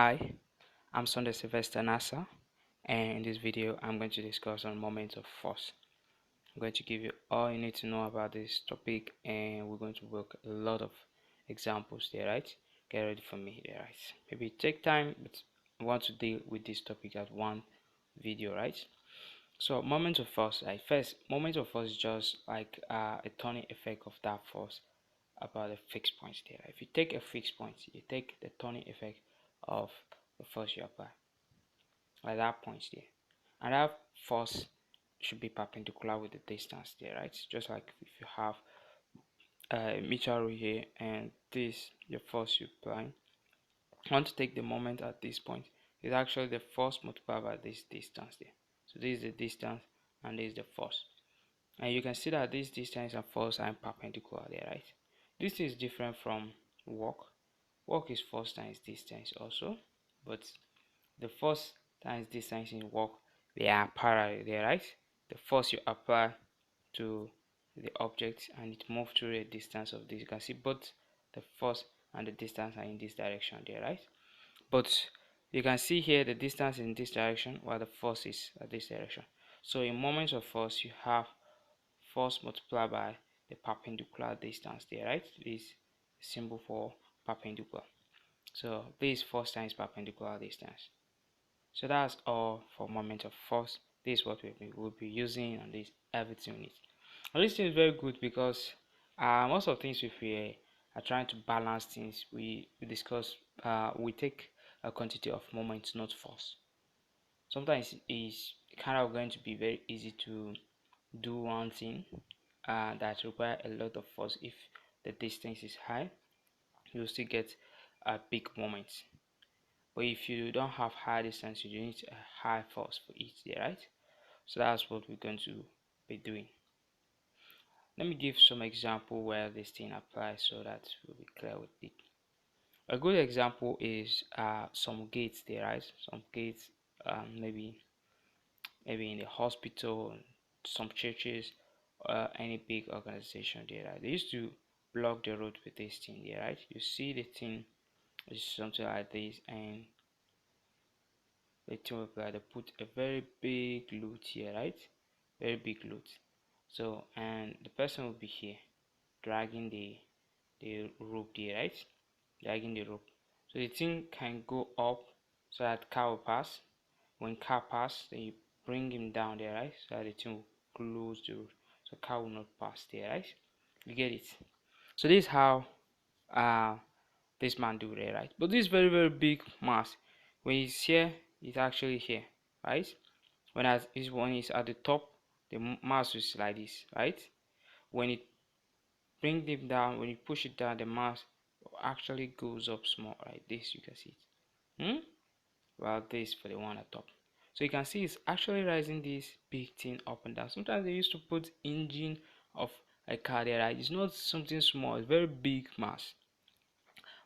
Hi, I'm Sunday Sylvester NASA, and in this video I'm going to discuss on moment of force. I'm going to give you all you need to know about this topic, and we're going to work a lot of examples there, right? Get ready for me there, right? Maybe take time, but I want to deal with this topic at one video, right? So moment of force, right? First, moment of force is just like a turning effect of that force about a fixed point there. If you take a fixed point, you take the turning effect of the force you apply at that point there, and that force should be perpendicular with the distance there, right? Just like if you have a meter rule here and this your force you apply, I want to take the moment at this point. It's actually the force multiplied by this distance there. So this is the distance and this is the force, and you can see that this distance and force are perpendicular there, right? This is different from work. Work is force times distance also, but the force times distance in work, they are parallel there, right? The force you apply to the object and it moves through the distance of this. You can see both the force and the distance are in this direction there, right? But you can see here the distance in this direction while the force is at this direction. So in moments of force, you have force multiplied by the perpendicular distance there, right? This symbol for perpendicular. So this force times perpendicular distance. So that's all for moment of force. This is what we'll be using on this everything we need. And this thing is very good because most of things if we are trying to balance things, we discuss we take a quantity of moment, not force. Sometimes it's kind of going to be very easy to do one thing that require a lot of force. If the distance is high, you'll still get a big moment. But if you don't have high distance, you need a high force for it there, right? So that's what we're going to be doing. Let me give some example where this thing applies so that we'll be clear with it. A good example is some gates there, right? Some gates, maybe in the hospital, some churches, any big organization there, right? They used to block the road with this thing there, right? You see the thing is something like this, and the thing will they put a very big loot here, right? Very big loot. So and the person will be here dragging the rope there, right? Dragging the rope. So the thing can go up so that car will pass. When car pass, then you bring him down there, right? So that the thing will close the road. So car will not pass there, right? You get it? So this is how uh this man do there, right? But this very big mass, when he's here, it's actually here, right? When is at the top, the mass is like this, right? When it bring them down, when you push it down, the mass actually goes up small, right? This you can see it. Well, this for the one at top. So you can see it's actually rising this big thing up and down. Sometimes they used to put engine of a car there, right? It's not something small, it's very big mass.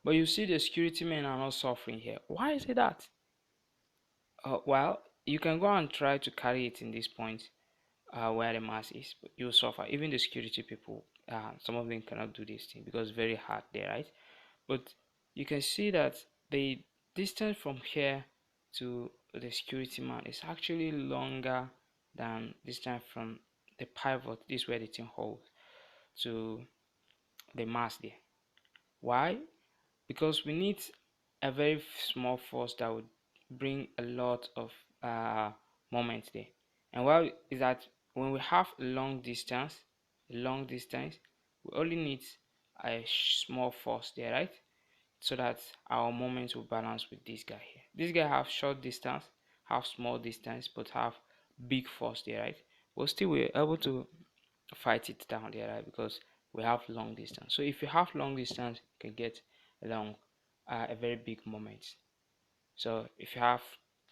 But you see the security men are not suffering here. Why is it that? Well, you can go and try to carry it in this point where the mass is, but you'll suffer. Even the security people, some of them cannot do this thing because it's very hard there, right? But you can see that the distance from here to the security man is actually longer than distance from the pivot, this where the thing holds, to the mass there. Why? Because we need a very small force that would bring a lot of moment there. And why is that? When we have a long distance, we only need a small force there, right? So that our moments will balance with this guy here. This guy have short distance, have small distance, but have big force there, right? But still we're able to fight it down there, right? Because we have long distance. So if you have long distance, you can get along a very big moment. So if you have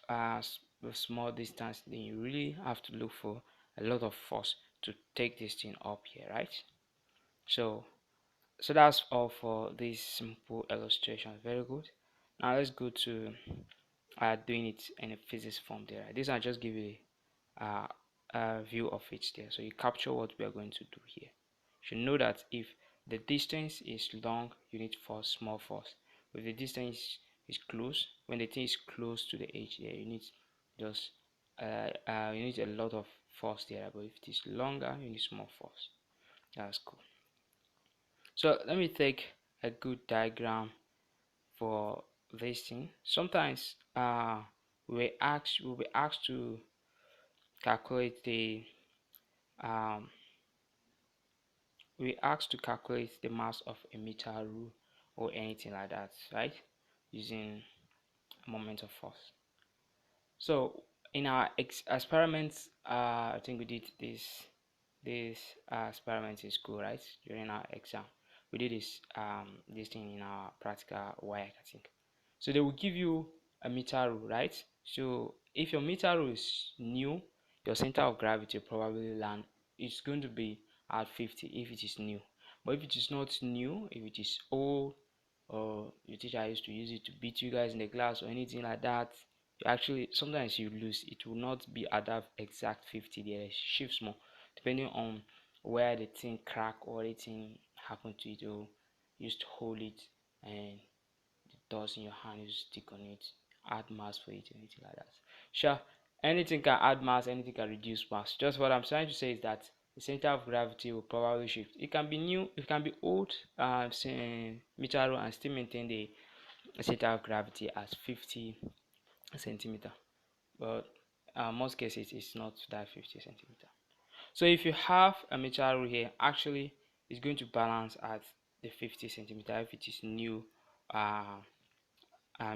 a small distance, then you really have to look for a lot of force to take this thing up here, right? So that's all for this simple illustration. Very good. Now let's go to doing it in a physics form there. This I just give you a view of it there, so you capture what we are going to do here. You should know that if the distance is long, you need for small force. If the distance is close. When the thing is close to the edge there, you need just you need a lot of force there, but if it is longer, you need small force. That's cool. So let me take a good diagram for this thing. Sometimes we'll be asked to calculate the um we asked to calculate the mass of a meter rule or anything like that, right? Using a moment of force. So in our experiments, I think we did this experiment in school, right? During our exam, we did this thing in our practical WAEC, I think. So they will give you a meter rule, right? So if your meter rule is new, your center of gravity will probably land. It's going to be at 50 if it is new. But if it is not new, if it is old, or your teacher used to use it to beat you guys in the class or anything like that, you actually sometimes you lose. It will not be at that exact 50 there. It shifts more depending on where the thing crack or anything happened to it. You used to hold it and the dust in your hand, you stick on it, add mass for it, anything like that. Sure, anything can add mass, anything can reduce mass. Just what I'm trying to say is that the center of gravity will probably shift. It can be new, it can be old, meter and still maintain the center of gravity as 50 centimeter, but most cases it's not that 50 centimeter. So if you have a meter rule here, actually it's going to balance at the 50 centimeter if it is new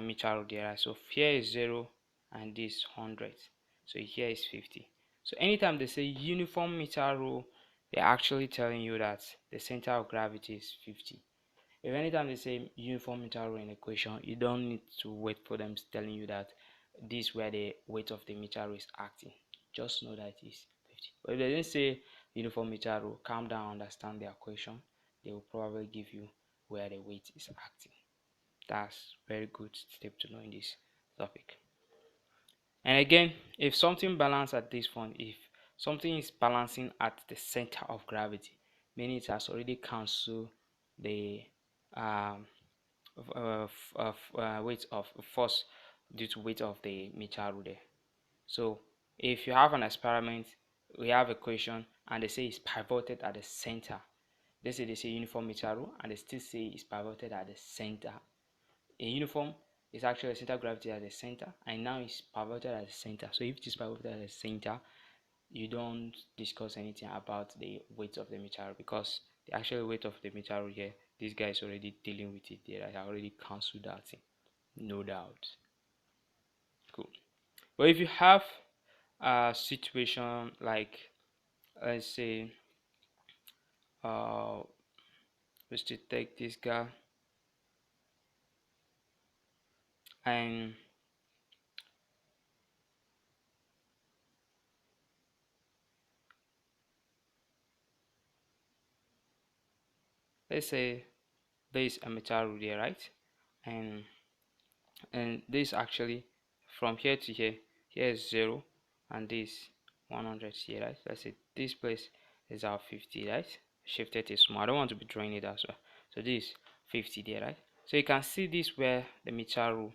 meter rule there. So here is 0 and this 100, so here is 50. So anytime they say uniform meter rule, they're actually telling you that the center of gravity is 50. If anytime they say uniform meter rule in equation, you don't need to wait for them telling you that this is where the weight of the meter is acting. Just know that it is 50. But if they didn't say uniform meter rule, calm down, understand the equation. They will probably give you where the weight is acting. That's very good step to know in this topic. And again, if something balances at this point, if something is balancing at the center of gravity, meaning it has already cancelled the weight of force due to weight of the meter rule there. So if you have an experiment, we have a equation and they say it's pivoted at the center. They say uniform meter rule and they still say it's pivoted at the center. A uniform is actually a center of gravity at the center, and now it's pivoted at the center. So if it is pivoted at the center, you don't discuss anything about the weight of the meter rule, because the actual weight of the meter rule here, this guy is already dealing with it there. I already cancelled that thing, no doubt. Cool. But if you have a situation like, let's say, let's just take this guy and let's say there is a meter rule there, right? And this actually from here to here, here is 0 and this 100 here, right? Let's say this place is our 50, right? Shifted is small. I don't want to be drawing it as well. So this 50 there, right? So you can see this where the meter rule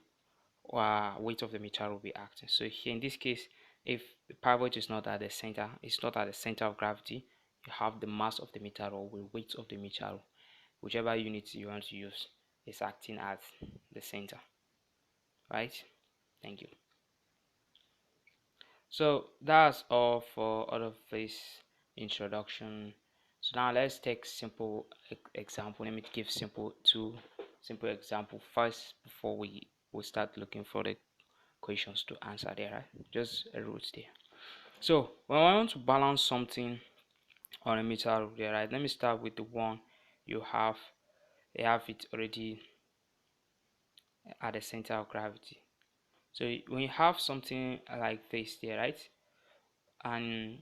or weight of the meter will be acting. So here in this case, if the pivot is not at the center, it's not at the center of gravity, you have the mass of the meter rule with weight of the meter rule. Whichever unit you want to use is acting at the center, right? Thank you. So that's all for all of this introduction. So now let's take simple example. Let me give simple example first before we start looking for the questions to answer there, right? Just a route there. So when I want to balance something on a meter there, right? Let me start with the one you have. They have it already at the center of gravity. So when you have something like this there, right? And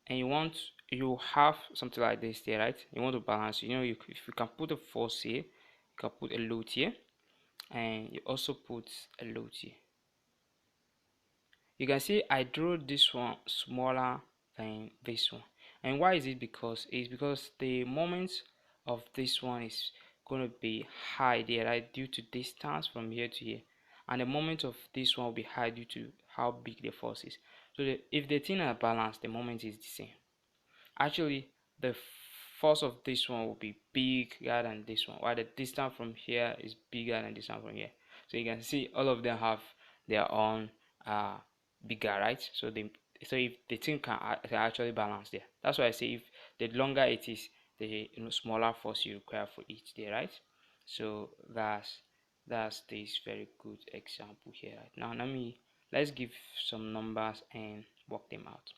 you have something like this there, right? You want to balance, if you can put a force here, you can put a load here, and you also put a load here. You can see I drew this one smaller than this one. And why is it? Because it's because the moment of this one is going to be high there, right, due to distance from here to here, and the moment of this one will be high due to how big the force is. So if the thing are balanced, the moment is the same. Actually, the force of this one will be bigger than this one, while the distance from here is bigger than distance from here. So you can see all of them have their own bigger, right? So if the thing can actually balance there. That's why I say if the longer it is, the smaller force you require for each there, right? So that's this very good example here. Right now, let's give some numbers and work them out.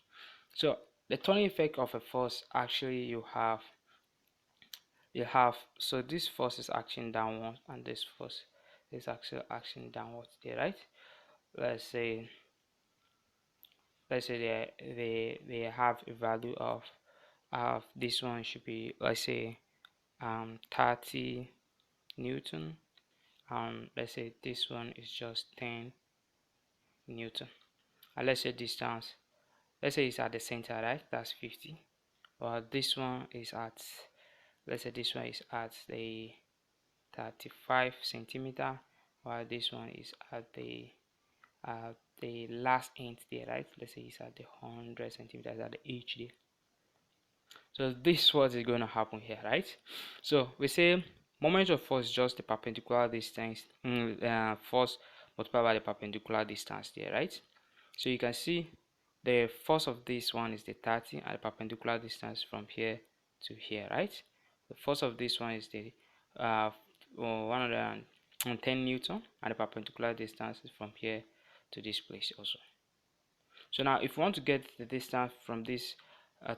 So the turning effect of a force, actually you have so this force is acting downwards and this force is actually acting downwards there, right? let's say let's say they have a value of this one should be, let's say, 30 Newton. Let's say this one is just 10 Newton, and let's say distance, let's say it's at the center, right? That's 50. Well, this one is at, let's say this one is at the 35 centimeter, while this one is at the last end there, right? Let's say it's at the 100 centimeters at the edge there. So this is what is going to happen here, right? So we say moment of force is just the perpendicular distance, force multiplied by the perpendicular distance there, right? So you can see the force of this one is the 30 and the perpendicular distance from here to here, right? The force of this one is the 110 Newton, and the perpendicular distance is from here to this place also. So now if you want to get the distance from this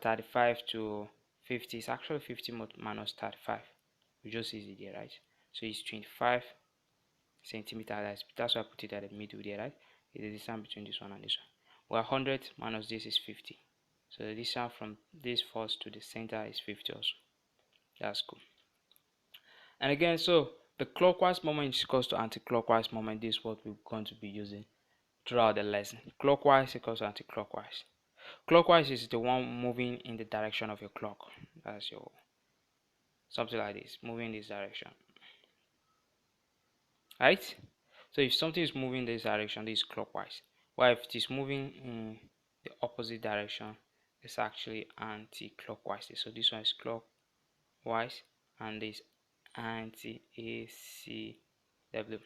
35 to 50, it's actually 50 minus 35. We just use it there, right? So it's 25 centimeters. That's why I put it at the middle there, right? It's the distance between this one and this one. Well, 100 minus this is 50. So the distance from this force to the center is 50 also. That's cool. And again, so the clockwise moment is equals to anti-clockwise moment. This is what we're going to be using throughout the lesson. Clockwise equals to anti-clockwise. Clockwise is the one moving in the direction of your clock. That's your something like this, moving in this direction, right? So if something is moving in this direction, this is clockwise. While if it is moving in the opposite direction, it's actually anti-clockwise. So this one is clockwise and this anti-ACW.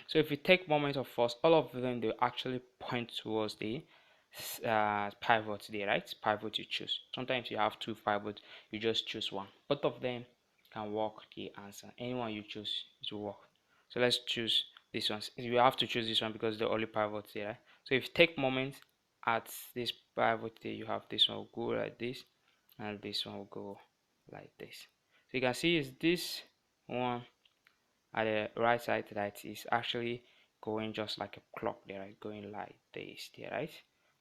So if you take moment of force, all of them, they actually point towards the pivot there, right? Pivot you choose. Sometimes you have two pivots, you just choose one. Both of them can work the answer. Anyone you choose, it will work. So let's choose this one. You have to choose this one because the only pivot there, right? So if you take moment at this pivot there, you have this one will go like this, and this one will go like this. So you can see is this one at the right side that is actually going just like a clock there, right? Going like this there, right?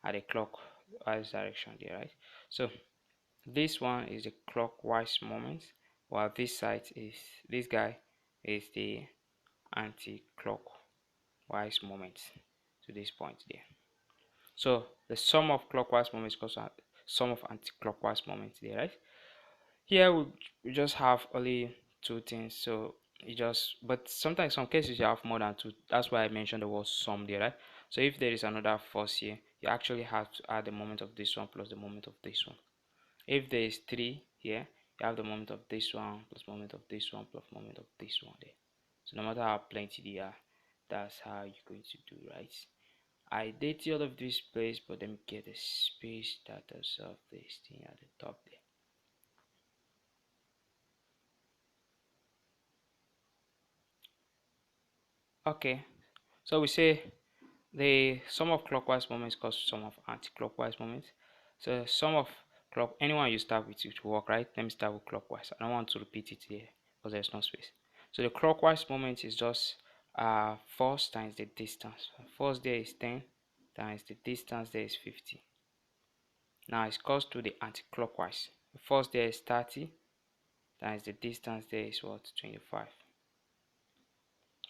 At the clockwise direction there, right? So this one is the clockwise moment, while this side is, this guy is the anti-clockwise moment to this point there. So the sum of clockwise moments equals to sum of anti-clockwise moments there, right? Here we just have only two things, so you just, but sometimes some cases you have more than two. That's why I mentioned the word sum there, right? So if there is another force here, you actually have to add the moment of this one plus the moment of this one. If there is three here, you have the moment of this one plus moment of this one plus moment of this one there. So no matter how plenty they are, that's how you're going to do, right? I did all of this place, but let me get a space that does of this thing at the top there. Okay, so we say the sum of clockwise moments equals to sum of anti-clockwise moments. So sum of clock, anyone you start with it will work, right? Let me start with clockwise. I don't want to repeat it here because there's no space. So the clockwise moment is just force times the distance. Force there is 10 times the distance there is 50. Now it's equals to the anti-clockwise. The force there is 30 times the distance there is what? 25.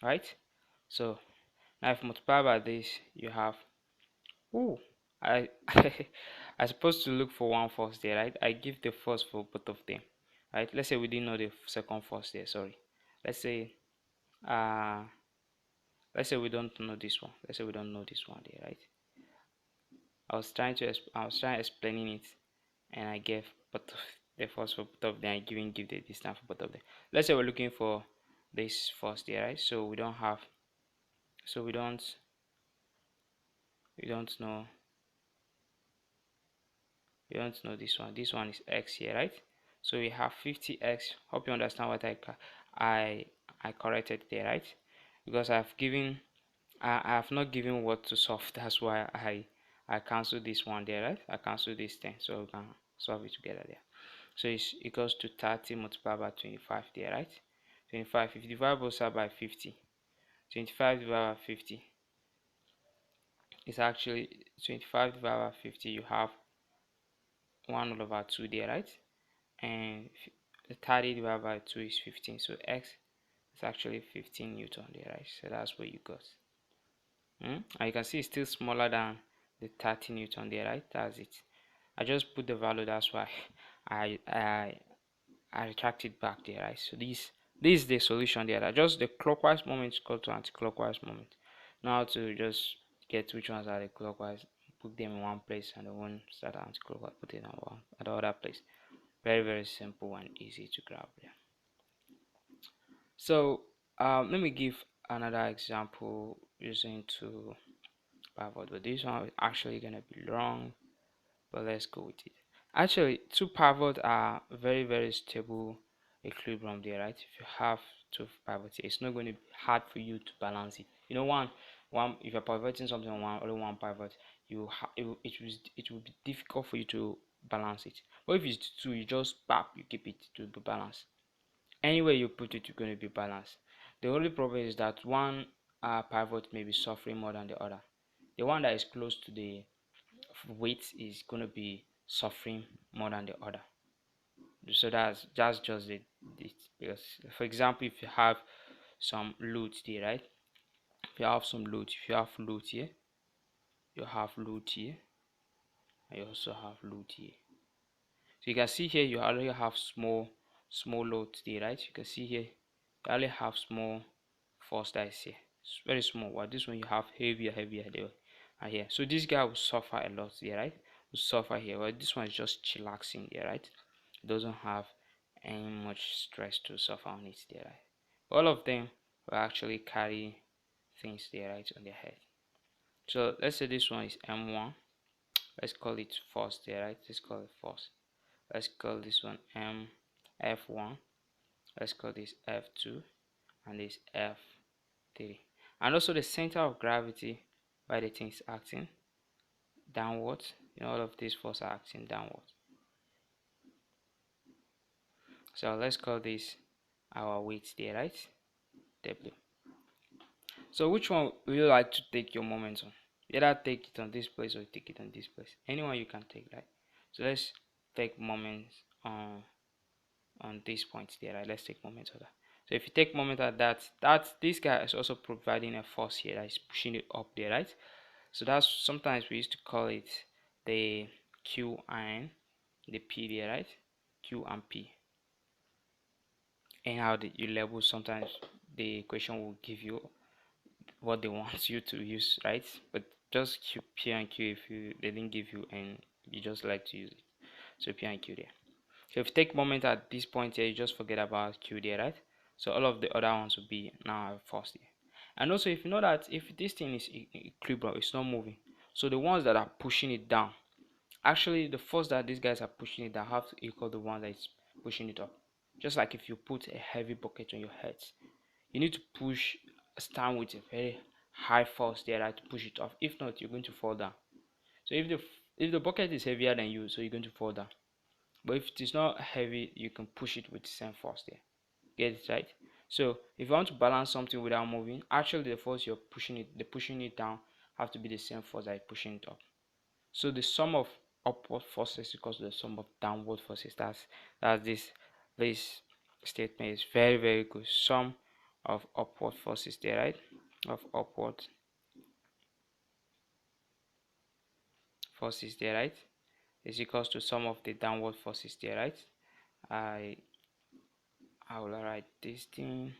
Right? So now if you multiply by this, you have, ooh, I I supposed to look for one force there, right? I give the force for both of them, right? Let's say we didn't know the second force there, sorry. let's say uh let's say we don't know this one. Let's say we don't know this one there, right? I was trying explaining it, and I gave both of the first for both of them. I give the distance for both of them. Let's say we're looking for this first there, right? So so we don't know this one. This one is x here, right? So we have 50x. Hope you understand what I I corrected there, right? Because I have not given what to solve. That's why I cancel this one there, right? I cancel this thing, so we can solve it together there. So it's equals to 30 multiplied by 25 there, right? 25. If you divide both sides by 50, 25 divided by 50 is actually 25 divided by 50. You have 1 over 2 there, right? And 30 divided by 2 is 15. So x is actually 15 Newton there, right? So that's what you got. And you can see it's still smaller than the 30 Newton there, right? That's it. I just put the value, that's why I I I retract it back there, right? So this is the solution there. Just the clockwise moment is equal to anti-clockwise moment. Now to just get which ones are the clockwise, put them in one place, and the ones that are anti-clockwise, put it at the other place. Very simple and easy to grab there. So let me give another example using two pivot, but this one is actually gonna be long, but let's go with it. Actually, two pivots are very stable equilibrium there, right? If you have two pivots, it's not going to be hard for you to balance it. You know, one if you're pivoting something on only one pivot, it will be difficult for you to balance it. But if it's two, you just pop, you keep it to be balanced. Anywhere you put it, you're going to be balanced. The only problem is that one pivot may be suffering more than the other. The one that is close to the weight is going to be suffering more than the other. So that's just it. Because for example, if you have some load there, right? If you have some load, if you have load here, you have load here, and you also have load here. So you can see here you already have small load there, right? You can see here you already have small force that is here. It's very small. While this one you have heavier there and here. So this guy will suffer a lot here, right? Will suffer here. Well, this one is just chillaxing there, right? It doesn't have any much stress to suffer on it there, right? All of them will actually carry things there, right, on their head. So let's say this one is M1. Let's call it force there, right? Let's call it force. Let's call this one F1. Let's call this F2 and this F3. And also the center of gravity where the thing is acting downwards. You know, all of these forces are acting downwards. So let's call this our weight there, right? W. So which one would you like to take your moment on? Either take it on this place or take it on this place. Anyone you can take, right? So let's take moments on this point there, right? Let's take moment of that. So if you take moment at that this guy is also providing a force here that is pushing it up there, right? So that's sometimes we used to call it the Q and the P there, right? Q and P. And how you level, sometimes the equation will give you what they want you to use, right? But just P and Q if they didn't give you and you just like to use it. So P and Q there. So if you take moment at this point here, you just forget about Q there, right? So all of the other ones will be now force here. And also if you know that if this thing is equilibrium, it's not moving. So the ones that are pushing it down, actually the force that these guys are pushing it down have to equal the one that is pushing it up. Just like if you put a heavy bucket on your head, you need to stand with a very high force there, right, to push it off. If not, you're going to fall down. So if the bucket is heavier than you, so you're going to fall down. But if it is not heavy, you can push it with the same force there. Get it right? So if you want to balance something without moving, actually the force the pushing it down have to be the same force that you're pushing it up. So the sum of upward forces equals to the sum of downward forces. That's this statement is very good. Sum of upward forces there, right? Of upward forces there, right? Is equals to sum of the downward forces there, right? I will write this thing.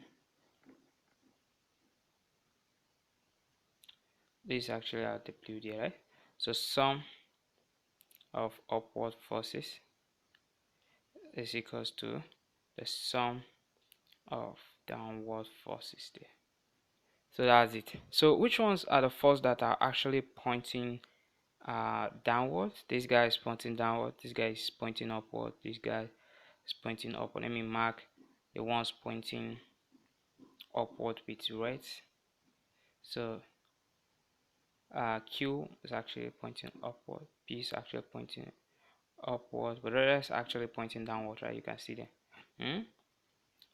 This is actually our W there, right? So sum of upward forces is equals to the sum of downward forces there. So that's it. So which ones are the forces that are actually pointing downward? This guy is pointing downward, this guy is pointing upward, this guy is pointing upward. Let me mark the ones pointing upward with red. So Q is actually pointing upward, P is actually pointing upward, but the rest actually pointing downward, right? You can see there.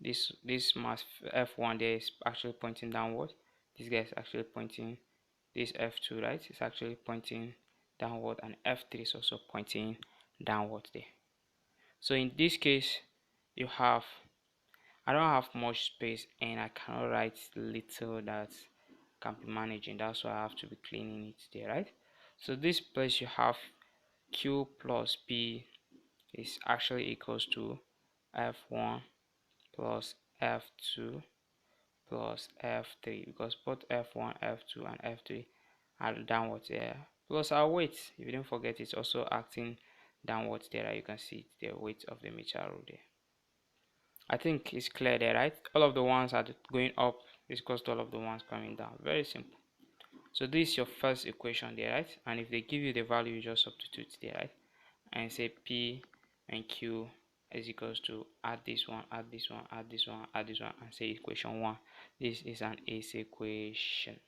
This mass F1 there is actually pointing downward. This guy is actually pointing, this F2, right, is actually pointing downward, and F3 is also pointing downward there. So in this case, you have, I don't have much space and I cannot write little that can be managing. That's why I have to be cleaning it there, right? So this place you have Q plus P is actually equals to F1 plus F2 plus F3, because both F1, F2 and F3 are downwards there. Plus our weight, if you don't forget, it's also acting downwards there, right? You can see the weight of the meter rule there. I think it's clear there, right? All of the ones are going up is equals to all of the ones coming down. Very simple. So this is your first equation there, right? And if they give you the value, you just substitute there, right? And say P and Q is equals to add this one, add this one, add this one, add this one, and say equation 1. This is an ace equation.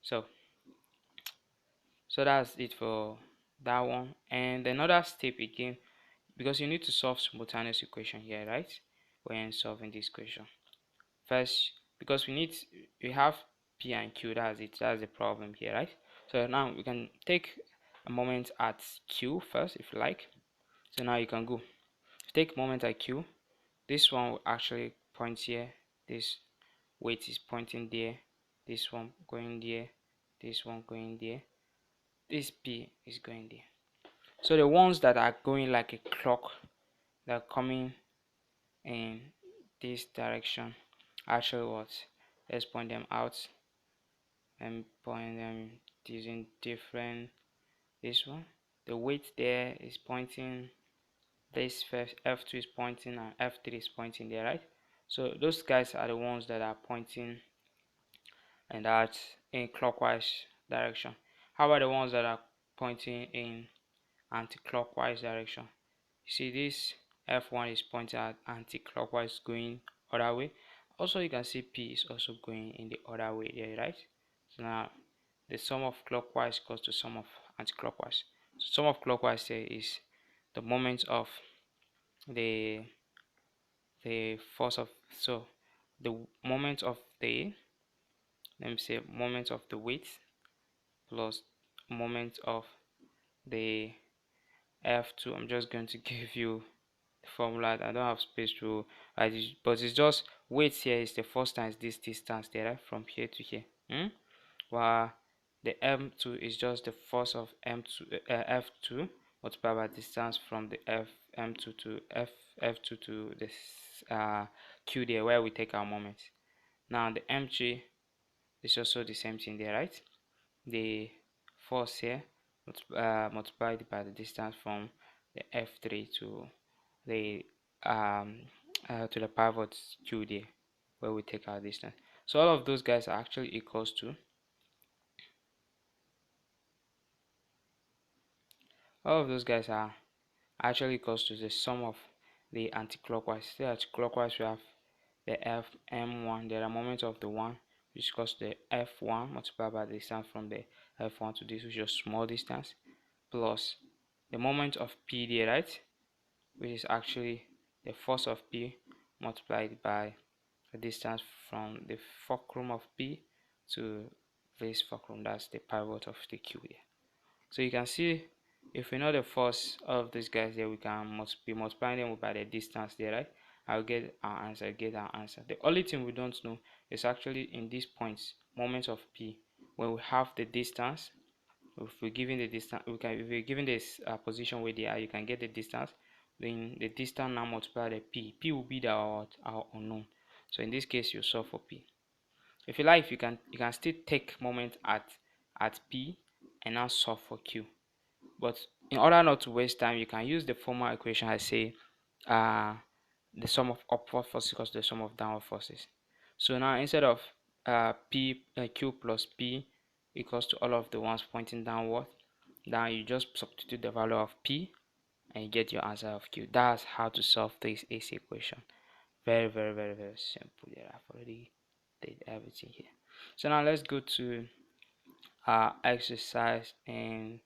So that's it for that one. And another step again, because you need to solve simultaneous equation here, right? When solving this equation. First, because we have P and Q, that's it, that's the problem here, right? So now we can take a moment at Q first if you like. So now you can go take moment at Q. This one will actually point here, this weight is pointing there, this one going there, this one going there, this P is going there. So the ones that are going like a clock, that are coming in this direction, actually what, let's point them out and point them using different, this one, the weight there is pointing, this first F2 is pointing and F3 is pointing there, right? So those guys are the ones that are pointing, and that's in clockwise direction. How about the ones that are pointing in anti-clockwise direction? You see this F1 is pointing at anti-clockwise, going other way. Also you can see P is also going in the other way there, right? So now the sum of clockwise equals to sum of anti-clockwise. So sum of clockwise here is the moment of the force of, so the moment of the, let me say, moment of the weight plus moment of the F2. I'm just going to give you the formula. I don't have space to write it, but it's just weight here is the force times this distance there, right? From here to here. While the M2 is just the force of F2 multiplied by distance from the M2 to F2 to this Q there, where we take our moment. Now the M3 is also the same thing there, right? The force here multiplied by the distance from the F3 the to the pivot Q there, where we take our distance. So all of those guys are actually equals to, all of those guys are actually equals to the sum of the anti-clockwise. The anti-clockwise we have the M1, the moment of the one, which equals to the F1 multiplied by the distance from the F1 to this, which is a small distance, plus the moment of P there, right, which is actually the force of P multiplied by the distance from the fulcrum of P to this fulcrum, that's the pivot of the Q here. So you can see, if we know the force of these guys here, we can be multiplying them by the distance there, right? I'll get our answer, The only thing we don't know is actually in these points, moments of P, when we have the distance. If we're given the distance, if we're given this position where they are, you can get the distance. Then the distance now multiply the P. P will be our unknown. So in this case, you solve for P. If you like, you can still take moment at P and now solve for Q. But in order not to waste time, you can use the formal equation. I say uh the sum of upward forces equals to the sum of downward forces. So now instead of Q plus P equals to all of the ones pointing downward, now you just substitute the value of P and you get your answer of Q. That's how to solve this AC equation. Very, very, very, very simple. Yeah, I've already did everything here. So now let's go to exercise and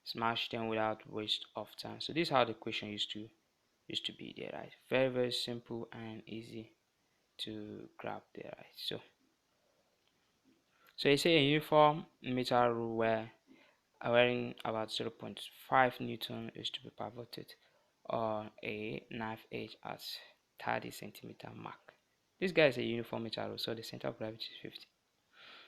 smash them without waste of time. So this is how the question used to be there, right? Very, very simple and easy to grab there, right? So you say a uniform meter rule where wearing about 0.5 Newton is to be pivoted on a knife edge at 30 centimeter mark. This guy is a uniform meter rule, so the center of gravity is 50.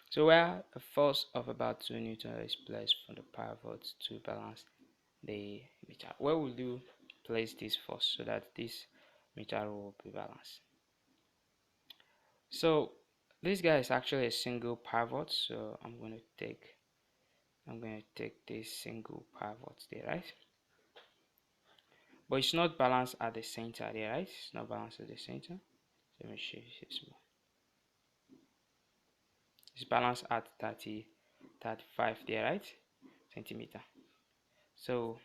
So where a force of about 2 Newton is placed from the pivot to balance the meter, where will you place this force so that this meter will be balanced? So this guy is actually a single pivot, so I'm going to take this single pivot there, right? But it's not balanced at the center there, right? It's not balanced at the center. So let me show you this more. It's balanced at 35 there, right? Centimeter. So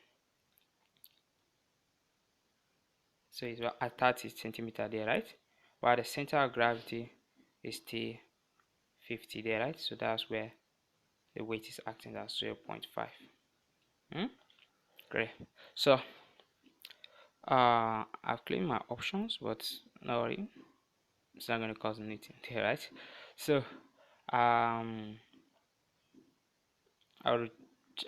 it's at 30 centimeter there, right? While the center of gravity is still 50 there, right? So that's where the weight is acting as 0.5. Great. So I've claimed my options, but no worry, it's not going to cause anything there, right? So um I'll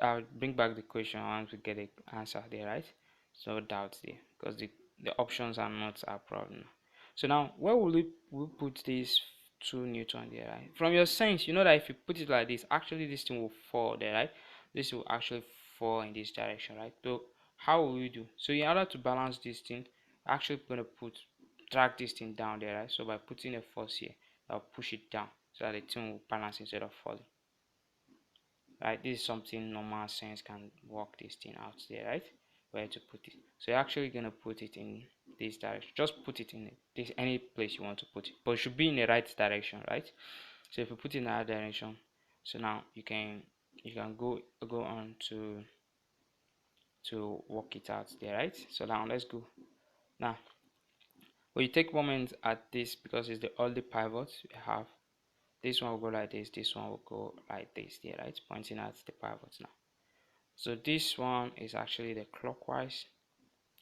I'll bring back the question once we get the answer there, right? So no doubts there, because the options are not a problem. So now where will we put this 2 Newton there, right? From your sense, you know that if you put it like this, actually this thing will fall there, right? This will actually fall in this direction, right? So how will we do? So in order to balance this thing, I'm actually gonna drag this thing down there, right? So by putting a force here, I'll push it down so that the thing will balance instead of falling. Right, this is something normal sense can work this thing out there, right? Where to put it. So you're actually gonna put it in this direction. Just put it in this any place you want to put it, but it should be in the right direction, right? So if you put it in that direction, so now you can go on to work it out there, right? So now let's go. Now when you take moment at this, because it's the only pivot we have, this one will go like this one will go like this there, right? Pointing at the pivots now. So this one is actually the clockwise,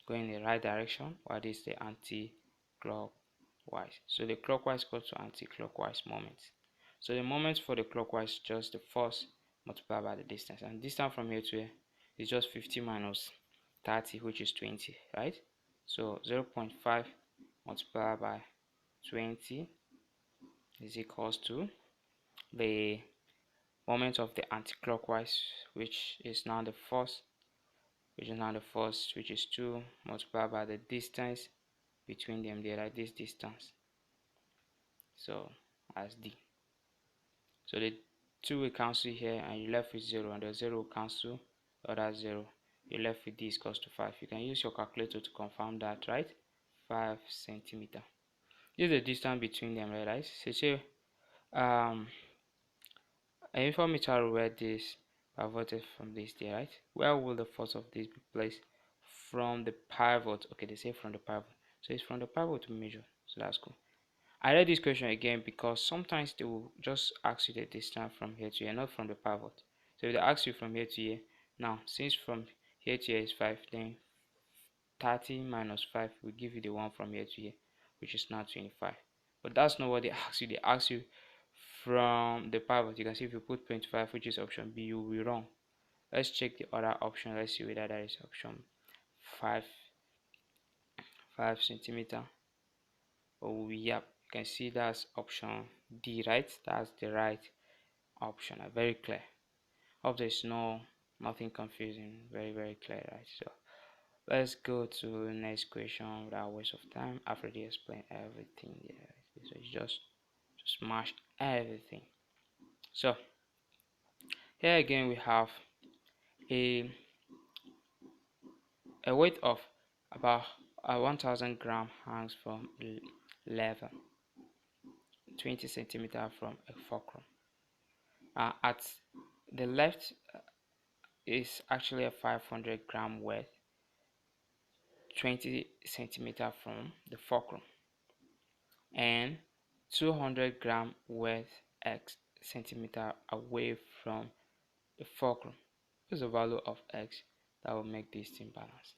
going in the right direction, while this is the anti-clockwise. So the clockwise goes to anti-clockwise moment. So the moment for the clockwise is just the force multiplied by the distance, and distance from here to here is just 50 minus 30, which is 20, right? So 0.5 multiplied by 20 is equals to the moment of the anti-clockwise, which is now the force, which is 2 multiplied by the distance between them there, like this distance, so as D. So the 2 will cancel here and you're left with 0, and the 0 will cancel the other 0. You're left with D is equals to 5. You can use your calculator to confirm that, right? 5 centimeter. This is the distance between them, right? So say a uniform meter where this pivoted from this there, right? Where will the force of this be placed? From the pivot. Okay, they say from the pivot, so it's from the pivot to measure, so that's cool. I read this question again because sometimes they will just ask you the distance from here to here, not from the pivot. So if they ask you from here to here, now since from here to here is 5, then 30 minus 5 will give you the one from here to here, which is now 25. But that's not what they ask you. They ask you from the pivot. You can see if you put 0.5, which is option B, you will be wrong. Let's check the other option. Let's see whether that is option 5 centimeter. Oh yep, you can see that's option D, right? That's the right option. Very clear. Hope there's nothing confusing. Very, very clear, right? So let's go to the next question without waste of time. I've already explained everything there. So it's just to smash everything. So here again we have a weight of about 1000 gram hangs from lever 20 centimeter from a fulcrum. At the left is actually a 500 gram weight 20 centimeter from the fulcrum, and 200 gram weight x centimeter away from the fulcrum. What's the value of x that will make this thing balance?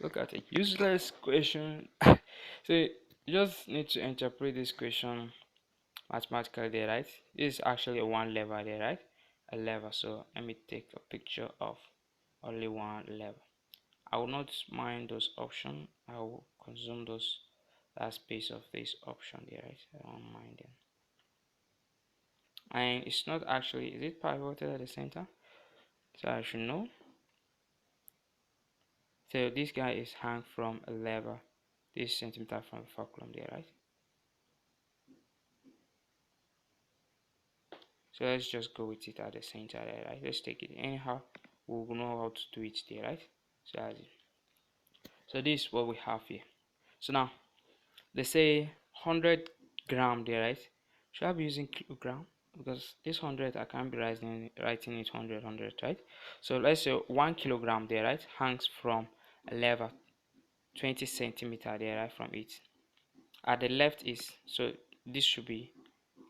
Look at a useless question. So you just need to interpret this question mathematically there, right? This is actually a one lever there, right? A lever. So let me take a picture of only one lever. I will not mind those options. I will consume those that space of this option there, right? I don't mind them. And it's not actually, is it pivoted at the center? So I should know. So this guy is hung from a lever this centimeter from the fulcrum there, right? So let's just go with it at the center there, right? Let's take it anyhow. We'll know how to do it there, right? So that's it. So this is what we have here. So now they say 100 gram there, right? Should I be using kilogram? Because this 100 I can't be writing it 100, right? So let's say 1 kilogram there, right? Hangs from a lever 20 centimeter there, right? From it. At the left is, so this should be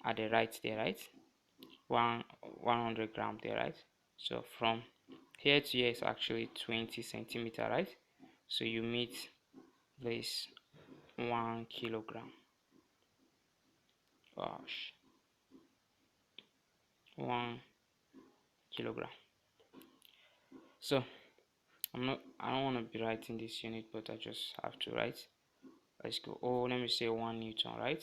at the right there, right? 100 gram there, right? So from here to here is actually 20 centimeter, right? So you meet this 1 kilogram. Gosh, 1 kilogram. So I don't want to be writing this unit, but I just have to write. Let's go. Oh, let me say 1 newton, right?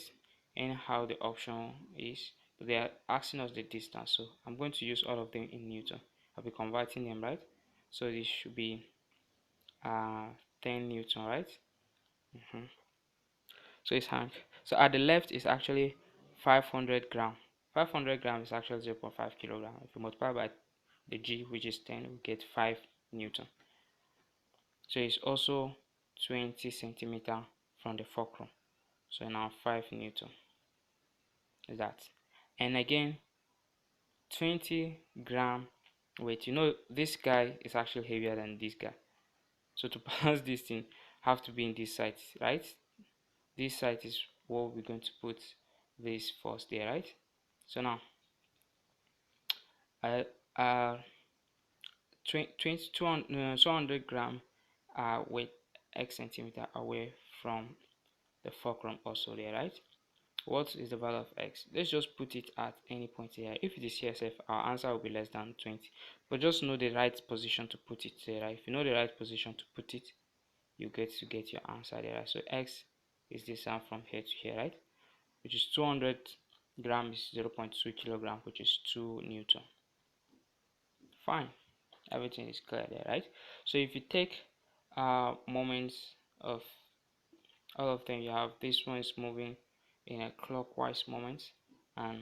And how the option is, they are asking us the distance, so I'm going to use all of them in newton. I'll be converting them, right? So this should be 10 newton, right? So it's hang. So at the left is actually 500 gram. 500 gram is actually 0.5 kilogram. If you multiply by the g, which is 10, we get 5 newton. So it's also 20 centimeter from the fulcrum. So now 5 newton is that. And again, 20 gram weight. You know, this guy is actually heavier than this guy. So to balance this thing, have to be in this side, right? This side is what we're going to put this force there, right? So now, uh, 200 gram weight x centimeter away from the fulcrum also there, right? What is the value of x? Let's just put it at any point here. If it is here, our answer will be less than 20. But just know the right position to put it there, right? If you know the right position to put it, you get your answer there, right? So x is this one from here to here, right? Which is 200 grams is 0.2 kilogram, which is 2 newton. Fine, everything is clear there, right? So if you take moments of all of them, you have this one is moving in a clockwise moment, and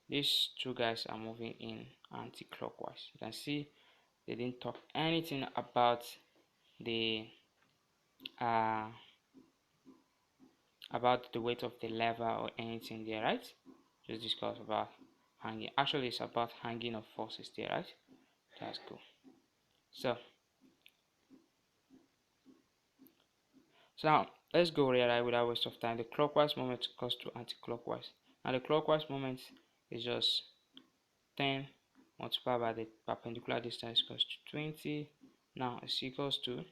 these two guys are moving in anti-clockwise. You can see they didn't talk anything about the weight of the lever or anything there, right? Just discuss about hanging. Actually, it's about hanging of forces there, right? That's cool. So now let's go right without waste of time. The clockwise moment equals to anti-clockwise. Now the clockwise moment is just 10 multiplied by the perpendicular distance equals to 20. Now it's equals to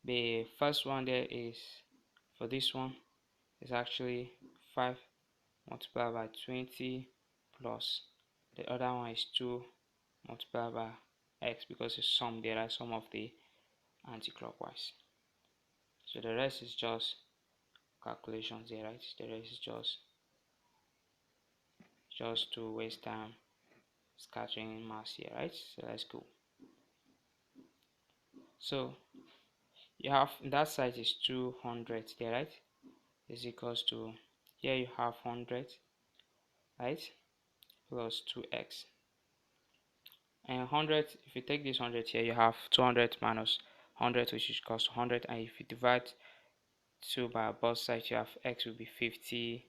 the first one there is, for this one is actually 5 multiplied by 20 plus the other one is 2 multiplied by x, because it's sum there, are sum of the anti-clockwise. So the rest is just calculations there, right? The rest is just to waste time scattering mass here, right? So let's go. So you have that side is 200 there, right? Is equals to, here you have 100 right, plus 2x. And 100, if you take this 100 here, you have 200 minus 100, which is equals to 100. And if you divide 2 by both sides, you have x will be 50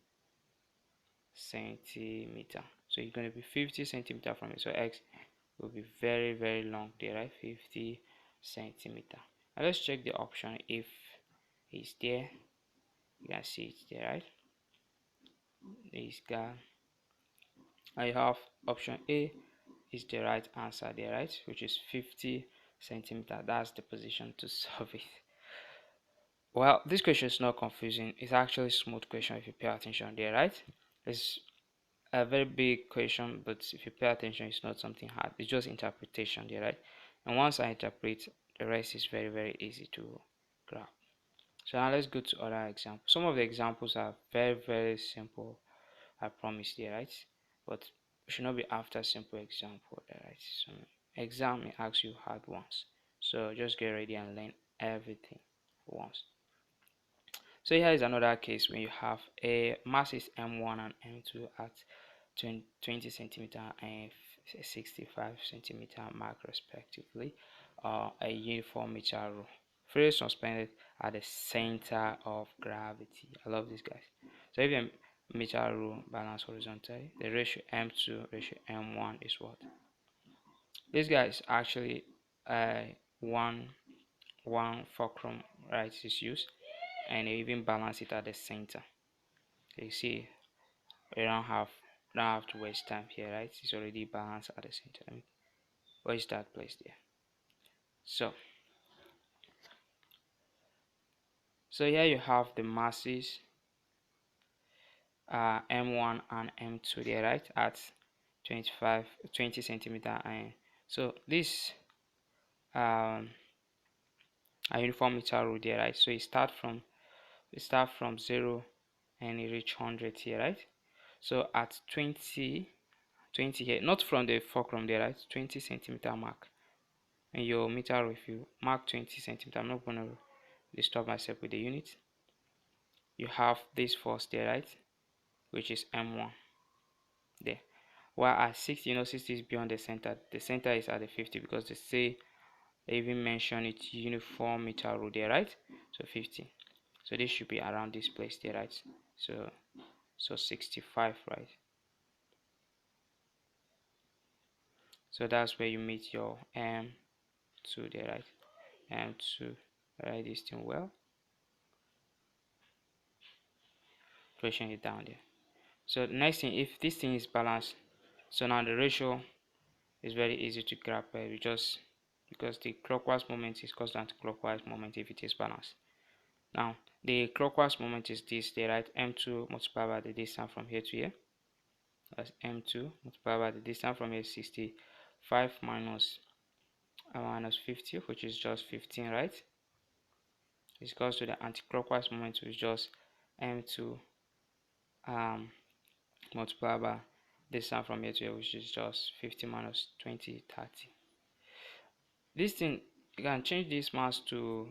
centimeter. So you're going to be 50 centimeter from it. So x will be very, very long there, right? 50 centimeter. Now let's check the option if it's there. You can see it's there, right? This guy. I have option A is the right answer there, right? Which is 50 centimeter. That's the position to solve it. Well, this question is not confusing. It's actually a smooth question if you pay attention there, right? It's a very big question, but if you pay attention, it's not something hard. It's just interpretation there, right? And once I interpret, the rest is very, very easy to grab. So now let's go to other examples. Some of the examples are very, very simple, I promise there, right? But we should not be after simple example there, right? So exam may ask you hard ones. So just get ready and learn everything once. So here is another case when you have a mass is m1 and m2 at 20 centimeter and 65 centimeter mark respectively, a uniform meter rule freely suspended at the center of gravity. I love this guys. So if the meter rule balance horizontally, the ratio m2 ratio m1 is what? This guy is actually one fulcrum, right, is used, and you even balance it at the center. So you see, you don't have to waste time here, right? It's already balanced at the center. Where is that place there? So here you have the masses m1 and m2 there, right, at 20 centimeter, and so this a uniform meter rule there, right? So you start from 0 and you reach 100 here, right? So at 20 here, not from the fulcrum there, right? 20 centimeter mark, and your meter rule, if you mark 20 centimeter, I'm not going to disturb myself with the unit. You have this force there, right, which is m1 there. While at 60, 60 is beyond the center. The center is at the 50 because they even mention it uniform meter rule there, right? So 50. So this should be around this place there, right? So 65, right? So that's where you meet your m2 there, right? M2. Write this thing well. Question it down there. So the next thing, if this thing is balanced, so now the ratio is very easy to grab because the clockwise moment is constant to clockwise moment if it is balanced. Now the clockwise moment is this there, right? M2 multiplied by the distance from here to here. That's m2 multiplied by the distance from here, 65 minus 50, which is just 15, right? Is equals to the anti-clockwise moment, which is just m2 multiplied by distance from here to here, which is just 50 minus 20, 30. This thing, you can change this mass to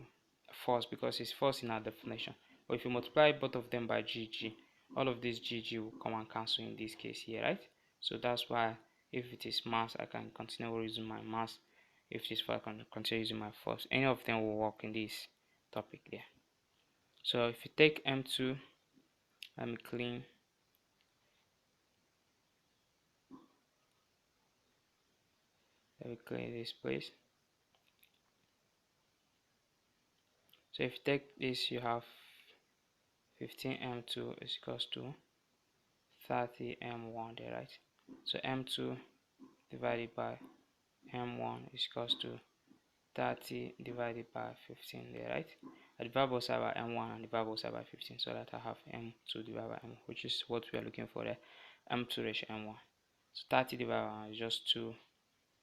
force because it's force in our definition. But if you multiply both of them by gg, all of this gg will come and cancel in this case here, right? So that's why if it is mass, I can continue using my mass. If it is force, I can continue using my force. Any of them will work in this topic there. So if you take m2, let me clean. Let me clean this place. So if you take this, you have 15m2 is equals to 30m1 there, right? So m2 divided by m1 is equals to 30 divided by 15 there, right? I divide both sides by m1 and divide both sides by 15 so that I have m2 divided by m1, which is what we are looking for there, m2 ratio m1. So 30 divided by 1 is just 2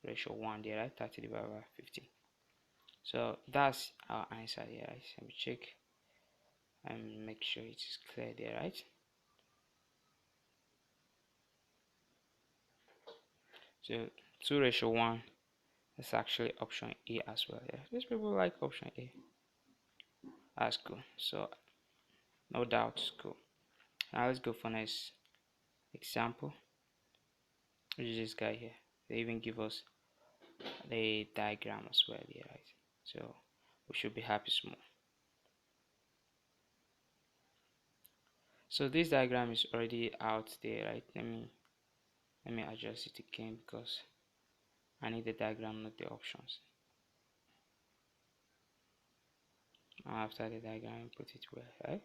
ratio 1 there, right? 30 divided by 15. So that's our answer here, right? Let me check and make sure it is clear there, right? So 2 ratio 1 is actually option A as well. Yeah, these people like option A. That's cool. So no doubt, cool. Now let's go for next example. which is this guy here. They even give us the diagram as well here, right? So we should be happy small. So this diagram is already out there, right? Let me adjust it again because I need the diagram, not the options. After the diagram, put it where, right?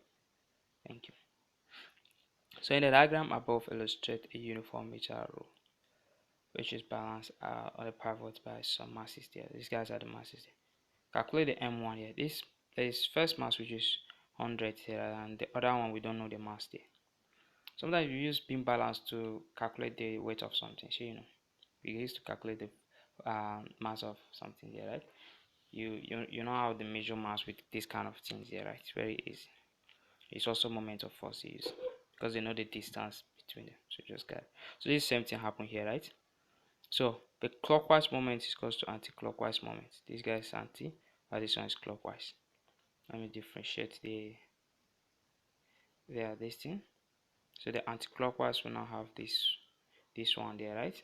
Thank you. So in the diagram above, illustrate a uniform meter rule, which is balanced on the pivot by some masses there. These guys are the masses there. Calculate the M1 here. There is first mass which is 100 here, and the other one we don't know the mass there. Sometimes you use beam balance to calculate the weight of something. So we used to calculate the mass of something there, right? You know how to measure mass with this kind of things here, right? It's very easy. It's also moment of force use because they know the distance between them. So just get so this same thing happen here, right? So the clockwise moment is equals to anti-clockwise moment. This guy is anti, but this one is clockwise. Let me differentiate this thing. So the anti-clockwise will now have this one there, right?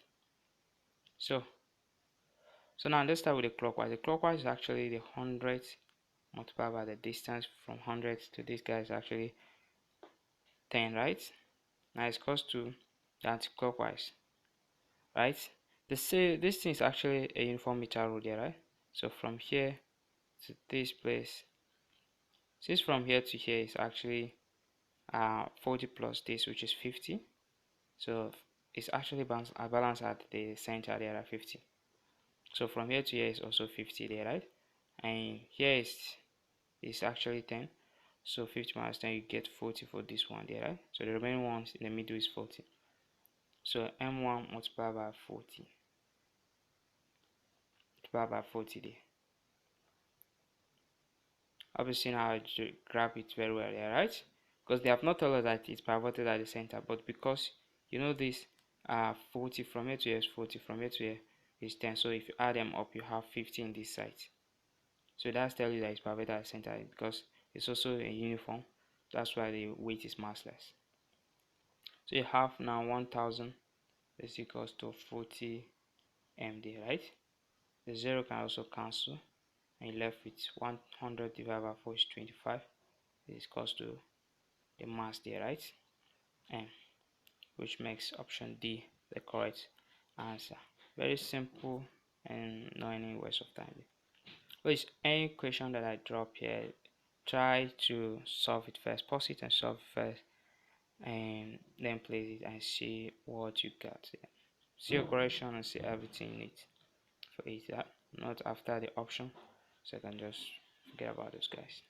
So now let's start with the clockwise. The clockwise is actually the 100 multiplied by the distance from 100 to this guy is actually 10, right? Now it's equals to the anti-clockwise, right? This thing is actually a uniform meter rule there, right? So from here to this place, since from here to here is actually 40 plus this, which is 50. So it's actually balance at the center there at 50. So from here to here is also 50 there, right? And here is actually 10. So 50 minus 10, you get 40 for this one there, right? So the remaining ones in the middle is 40. So M1 multiplied by 40. Multiplied by 40 there. Obviously now I grab it very well there, right? Because they have not told us that it's pivoted at the center, but because you know this 40 from here to here is 40, from here to here is 10. So if you add them up, you have 50 in this side. So that's telling you that it's pivoted at the center because it's also a uniform. That's why the weight is massless. So you have now 1000 is equals to 40 md, right? The 0 can also cancel, and you're left with 100 divided by 4 is 25. This is equals to the mass there, right? And which makes option D the correct answer. Very simple and not any waste of time. Please, any question that I drop here, try to solve it first. Pause it and solve it first, and then place it and see what you got. See your correction and see everything you need for it. Not after the option, so I can just forget about those guys.